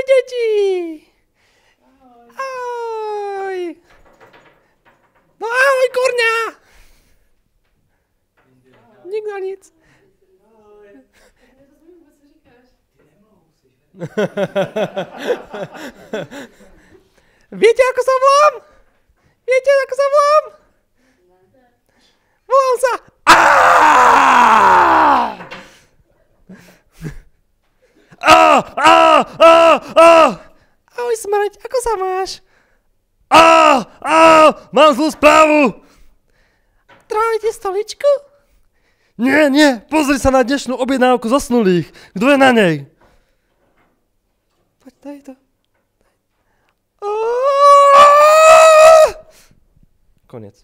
deti! Ahoj! No ahoj, kurňa! Nikto nic. Viete, ako sa volám? Viete, ako sa volám? Volám sa... Ahoj, smrť, ako sa máš? Mám zlú správu! Trávite stoličku? Nie, pozri sa na dnešnú objednávku zosnulých. Kto je na nej? Poď, daj to. Konec.